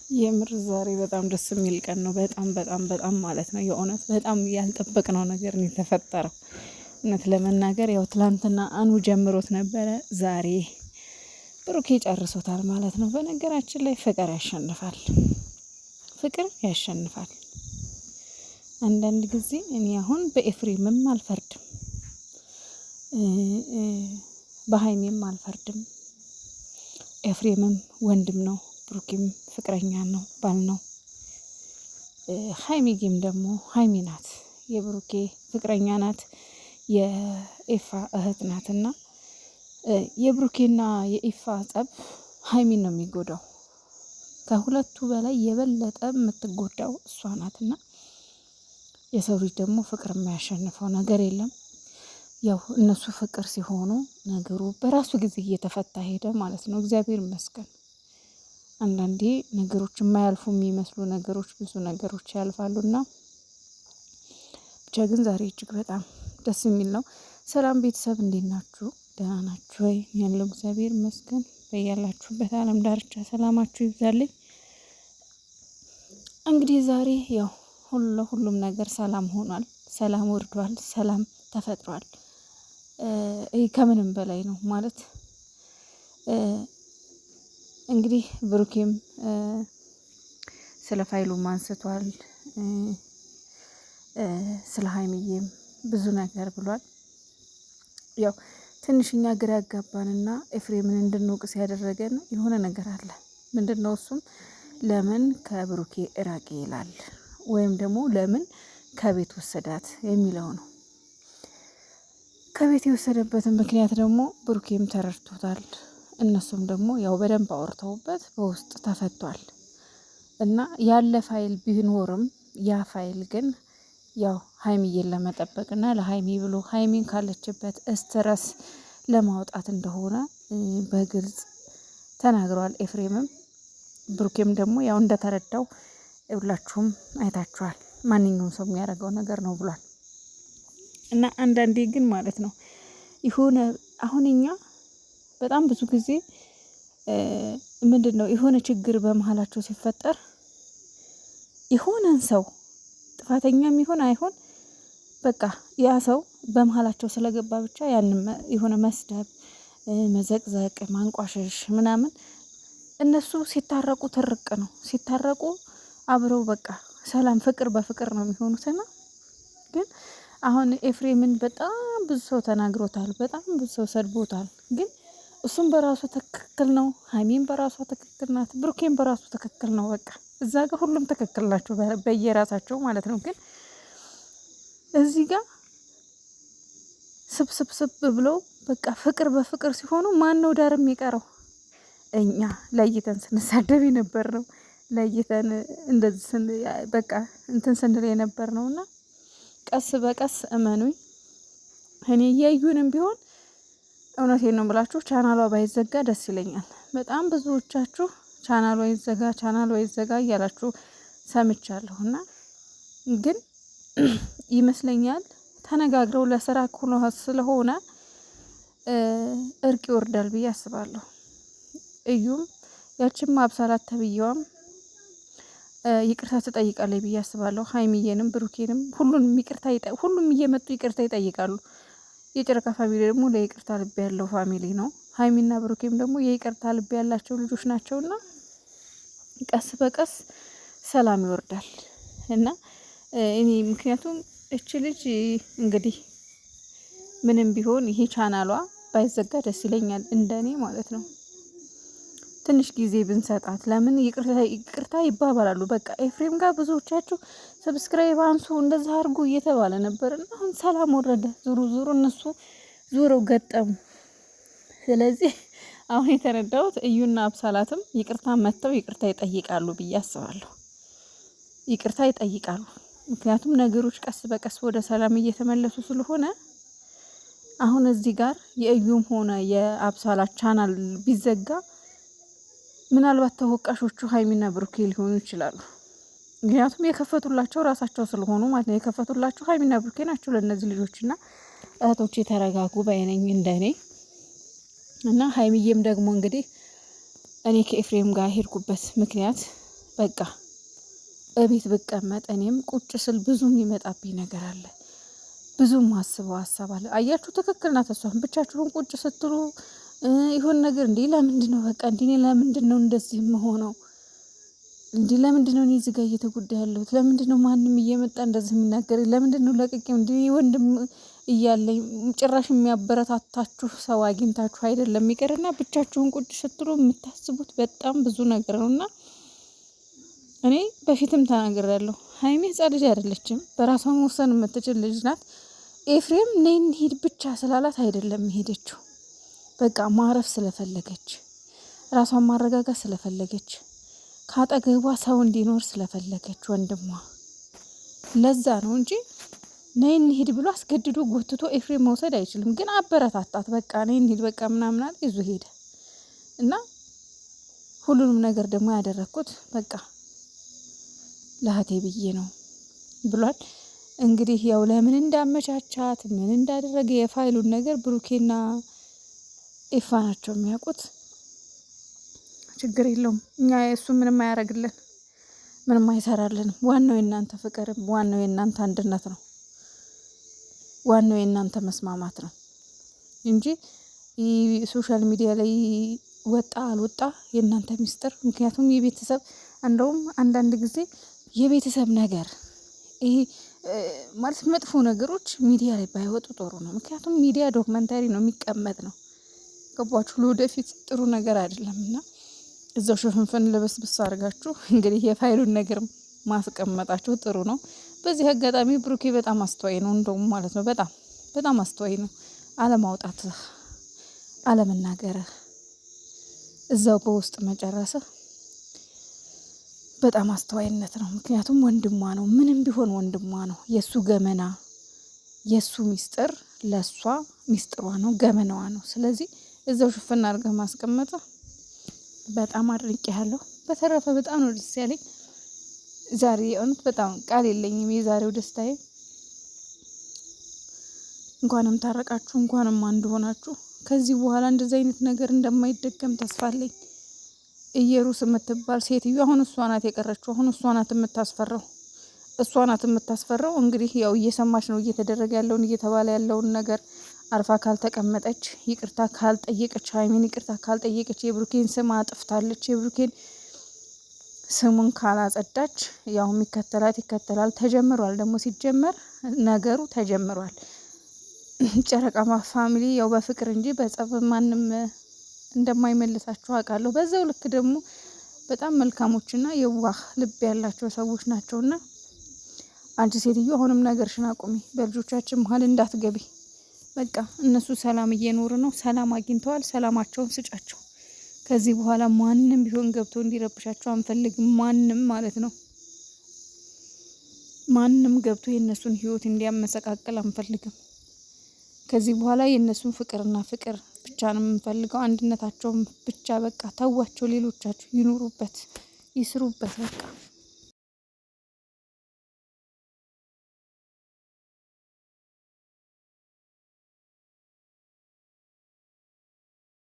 የምር ዛሬ በጣም ደስ የሚል ቀን ነው። በጣም ማለት ነው። የእውነት በጣም ያልጠበቅነው ነገር ነው የተፈጠረው። እውነት ለመናገር ያው ትላንትና አኑ ጀምሮት ነበረ። ዛሬ ብሩኬ ጨርሶታል ማለት ነው። በነገራችን ላይ ፍቅር ያሸንፋል። ፍቅር ያሸንፋል። አንዳንድ ጊዜ እኔ አሁን በኤፍሬምም አልፈርድም፣ በሀይሜም አልፈርድም። ኤፍሬምም ወንድም ነው፣ ብሩኬም ፍቅረኛ ነው፣ ባል ነው። ሀይሚጌም ደግሞ ሀይሚ ናት፣ የብሩኬ ፍቅረኛ ናት፣ የኤፋ እህት ናትና የብሩኬና የኤፋ ጸብ ሀይሚን ነው የሚጎዳው። ከሁለቱ በላይ የበለጠ የምትጎዳው እሷ ናትና የሰው ልጅ ደግሞ ፍቅር የማያሸንፈው ነገር የለም። ያው እነሱ ፍቅር ሲሆኑ ነገሩ በራሱ ጊዜ እየተፈታ ሄደ ማለት ነው። እግዚአብሔር ይመስገን። አንዳንዴ ነገሮች የማያልፉ የሚመስሉ ነገሮች ብዙ ነገሮች ያልፋሉና ብቻ ግን ዛሬ እጅግ በጣም ደስ የሚል ነው። ሰላም ቤተሰብ እንዴት ናችሁ? ደህና ናችሁ ወይ? ያለው እግዚአብሔር ይመስገን። በያላችሁበት ዓለም ዳርቻ ሰላማችሁ ይብዛልኝ። እንግዲህ ዛሬ ያው ሁሉም ነገር ሰላም ሆኗል፣ ሰላም ወርዷል፣ ሰላም ተፈጥሯል። ይሄ ከምንም በላይ ነው ማለት እንግዲህ ብሩኬም ስለ ፋይሉም አንስቷል፣ ስለ ሀይሚዬም ብዙ ነገር ብሏል። ያው ትንሽኛ ግራ ያጋባንና ኤፍሬምን እንድንወቅስ ያደረገን የሆነ ነገር አለ። ምንድነው እሱም ለምን ከብሩኬ እራቂ ይላል ወይም ደግሞ ለምን ከቤት ወሰዳት የሚለው ነው። ከቤት የወሰደበትን ምክንያት ደግሞ ብሩኬም ተረድቶታል። እነሱም ደግሞ ያው በደንብ አወርተውበት በውስጥ ተፈቷል። እና ያለ ፋይል ቢኖርም ያ ፋይል ግን ያው ሀይሚዬን ለመጠበቅና ለሀይሚ ብሎ ሀይሚን ካለችበት ስትረስ ለማውጣት እንደሆነ በግልጽ ተናግረዋል ኤፍሬምም። ብሩኬም ደግሞ ያው እንደተረዳው ሁላችሁም አይታችኋል፣ ማንኛውም ሰው የሚያደርገው ነገር ነው ብሏል። እና አንዳንዴ ግን ማለት ነው የሆነ አሁን እኛ በጣም ብዙ ጊዜ ምንድነው የሆነ ችግር በመሀላቸው ሲፈጠር የሆነን ሰው ጥፋተኛም ይሁን አይሁን በቃ ያ ሰው በመሀላቸው ስለገባ ብቻ ያንን የሆነ መስደብ፣ መዘቅዘቅ፣ ማንቋሸሽ ምናምን እነሱ ሲታረቁ ትርቅ ነው። ሲታረቁ አብረው በቃ ሰላም ፍቅር በፍቅር ነው የሚሆኑትና ግን አሁን ኤፍሬምን በጣም ብዙ ሰው ተናግሮታል፣ በጣም ብዙ ሰው ሰድቦታል። ግን እሱም በራሱ ትክክል ነው፣ ሀይሚን በራሷ ትክክል ናት፣ ብሩኬን በራሱ ትክክል ነው። በቃ እዛ ጋር ሁሉም ትክክል ናቸው በየራሳቸው ማለት ነው። ግን እዚህ ጋር ስብስብ ብለው በቃ ፍቅር በፍቅር ሲሆኑ ማን ነው ዳር የሚቀረው? እኛ ለይተን ስንሳደብ የነበር ነው፣ ለይተን እንደዚህ በቃ እንትን ስንል የነበር ነውና ቀስ በቀስ እመኑኝ እኔ እያዩንም ቢሆን እውነቴን ነው ብላችሁ ቻናሏ ባይዘጋ ደስ ይለኛል። በጣም ብዙዎቻችሁ ቻናሏ ይዘጋ እያላችሁ ሰምቻለሁና ግን ይመስለኛል ተነጋግረው ለስራ ስለሆነ እርቅ ይወርዳል ብዬ አስባለሁ። እዩም ያቺም አብሳላት ተብዬዋም ይቅርታ ትጠይቃለች ብዬ አስባለሁ። ሀይሚዬንም ብሩኬንም ሁሉም እየመጡ ይቅርታ ይጠይቃሉ። የጨረቃ ፋሚሊ ደግሞ ለይቅርታ ልብ ያለው ፋሚሊ ነው። ሀይሚና ብሩኬም ደግሞ የይቅርታ ልብ ያላቸው ልጆች ናቸውና ቀስ በቀስ ሰላም ይወርዳል። እና እኔ ምክንያቱም እቺ ልጅ እንግዲህ ምንም ቢሆን ይሄ ቻናሏ ባይዘጋ ደስ ይለኛል፣ እንደኔ ማለት ነው። ትንሽ ጊዜ ብንሰጣት ለምን ይቅርታ ይባባላሉ። በቃ ኤፍሬም ጋር ብዙዎቻችሁ ሰብስክራይብ አንሱ እንደዛ አድርጉ እየተባለ ነበርና አሁን ሰላም ወረደ። ዙሩ እነሱ ዙረው ገጠሙ። ስለዚህ አሁን የተረዳሁት እዩና አብሳላትም ይቅርታ መጥተው ይቅርታ ይጠይቃሉ ብዬ አስባለሁ። ይቅርታ ይጠይቃሉ። ምክንያቱም ነገሮች ቀስ በቀስ ወደ ሰላም እየተመለሱ ስለሆነ አሁን እዚህ ጋር የእዩም ሆነ የአብሳላት ቻናል ቢዘጋ ምናልባት ተወቃሾቹ ሀይሚና ብሩኬ ሊሆኑ ይችላሉ። ምክንያቱም የከፈቱላቸው ራሳቸው ስለሆኑ ማለት ነው። የከፈቱላቸው ሀይሚና ብሩኬ ናቸው። ለእነዚህ ልጆችና እህቶች የተረጋጉ ባይነኝ እንደኔ። እና ሀይሚዬም ደግሞ እንግዲህ እኔ ከኤፍሬም ጋር ሄድኩበት ምክንያት በቃ እቤት ብቀመጥ እኔም ቁጭ ስል ብዙ የሚመጣብኝ ነገር አለ። ብዙ ማስበው ሀሳብ አለ። አያችሁ ትክክል ናት እሷም። ብቻችሁን ቁጭ ስትሉ ይሆን ነገር እንዴ ለምንድነው በቃ እንዴ ለምንድነው እንደዚህ የምሆነው? እንዴ ለምንድነው እኔ እዚህ ጋር እየተጎዳ ያለሁት? ለምንድነው ማንም እየመጣ እንደዚህ የሚናገረኝ? ለምንድነው ለቅቄም እንዴ ወንድም እያለኝ ጭራሽ የሚያበረታታችሁ ሰው አግኝታችሁ አይደለም ይቀርና ብቻችሁን ቁጭ ስትሉ የምታስቡት በጣም ብዙ ነገር ነውና እኔ በፊትም ተናግሬያለሁ። ሀይሚ ህጻን ልጅ አይደለችም። በራሷ መወሰን የምትችል ልጅ ናት። ኤፍሬም ነይ እንሂድ ብቻ ስላላት አይደለም የሄደችው። በቃ ማረፍ ስለፈለገች፣ ራሷን ማረጋጋት ስለፈለገች፣ ካጠገቧ ሰው እንዲኖር ስለፈለገች ወንድሟ ለዛ ነው እንጂ ነይ እንሂድ ብሎ አስገድዶ ጎትቶ ኤፍሬም መውሰድ አይችልም። ግን አበረታታት። በቃ ነይ እንሂድ በቃ ምናምን ይዞ ሄደ እና ሁሉንም ነገር ደግሞ ያደረኩት በቃ ለእህቴ ብዬ ነው ብሏል። እንግዲህ ያው ለምን እንዳመቻቻት ምን እንዳደረገ የፋይሉን ነገር ብሩኬና ኤፋ ናቸው የሚያውቁት። ችግር የለውም። እኛ እሱ ምንም አያረግልን፣ ምንም አይሰራልንም። ዋናው የእናንተ ፍቅር፣ ዋናው የእናንተ አንድነት ነው። ዋናው የእናንተ መስማማት ነው እንጂ ሶሻል ሚዲያ ላይ ወጣ አልወጣ የእናንተ ሚስጥር። ምክንያቱም የቤተሰብ እንደውም አንዳንድ ጊዜ የቤተሰብ ነገር ይሄ ማለት መጥፎ ነገሮች ሚዲያ ላይ ባይወጡ ጥሩ ነው። ምክንያቱም ሚዲያ ዶክመንታሪ ነው፣ የሚቀመጥ ነው። ገባችሁ? ለወደፊት ጥሩ ነገር አይደለም እና እዛው ሽፍንፍን ለበስብስ አድርጋችሁ እንግዲህ የፋይሉን ነገር ማስቀመጣችሁ ጥሩ ነው። በዚህ አጋጣሚ ብሩኬ በጣም አስተዋይ ነው እንደውም ማለት ነው። በጣም በጣም አስተዋይ ነው። አለማውጣትህ፣ አለመናገርህ፣ እዛው በውስጥ መጨረስህ በጣም አስተዋይነት ነው። ምክንያቱም ወንድሟ ነው፣ ምንም ቢሆን ወንድሟ ነው። የሱ ገመና የሱ ሚስጥር ለሷ ሚስጥሯ ነው፣ ገመናዋ ነው። ስለዚህ እዛው ሽፍና አድርገህ ማስቀመጥ በጣም አድንቄያለሁ። በተረፈ በጣም ነው ደስ ያለኝ ዛሬ። እውነት በጣም ቃል የለኝም የዛሬው ደስታዬ። እንኳንም ታረቃችሁ፣ እንኳንም አንድ ሆናችሁ። ከዚህ በኋላ እንደዚህ አይነት ነገር እንደማይደገም ተስፋ አለኝ። እየሩስ የምትባል ሴትዮ አሁን እሷ ናት የቀረችው። አሁን እሷ ናት የምታስፈራው፣ እሷ ናት የምታስፈራው። እንግዲህ ያው እየሰማች ነው እየተደረገ ያለውን እየተባለ ያለውን ነገር። አርፋ ካልተቀመጠች፣ ይቅርታ ካልጠየቀች፣ ሀይሚን ይቅርታ ካልጠየቀች፣ የብሩኬን ስም አጥፍታለች፣ የብሩኬን ስሙን ካላጸዳች፣ ያው የሚከተላት ይከተላል። ተጀምሯል ደግሞ ሲጀመር ነገሩ ተጀምሯል። ጨረቃ ፋሚሊ ያው በፍቅር እንጂ በጸብ ማንም እንደማይመልሳችሁ አውቃለሁ። በዛው ልክ ደግሞ በጣም መልካሞችና የዋህ ልብ ያላቸው ሰዎች ናቸውና አንቺ ሴትዮ አሁንም ነገርሽን አቁሚ፣ በልጆቻችን መሀል እንዳትገቢ። በቃ እነሱ ሰላም እየኖሩ ነው፣ ሰላም አግኝተዋል። ሰላማቸውን ስጫቸው። ከዚህ በኋላ ማንም ቢሆን ገብቶ እንዲረብሻቸው አንፈልግም። ማንም ማለት ነው፣ ማንም ገብቶ የእነሱን ህይወት እንዲያመሰቃቅል አንፈልግም። ከዚህ በኋላ የእነሱን ፍቅርና ፍቅር ብቻ ነው የምንፈልገው፣ አንድነታቸውን ብቻ። በቃ ተዋቸው፣ ሌሎቻቸው ይኑሩበት፣ ይስሩበት በቃ።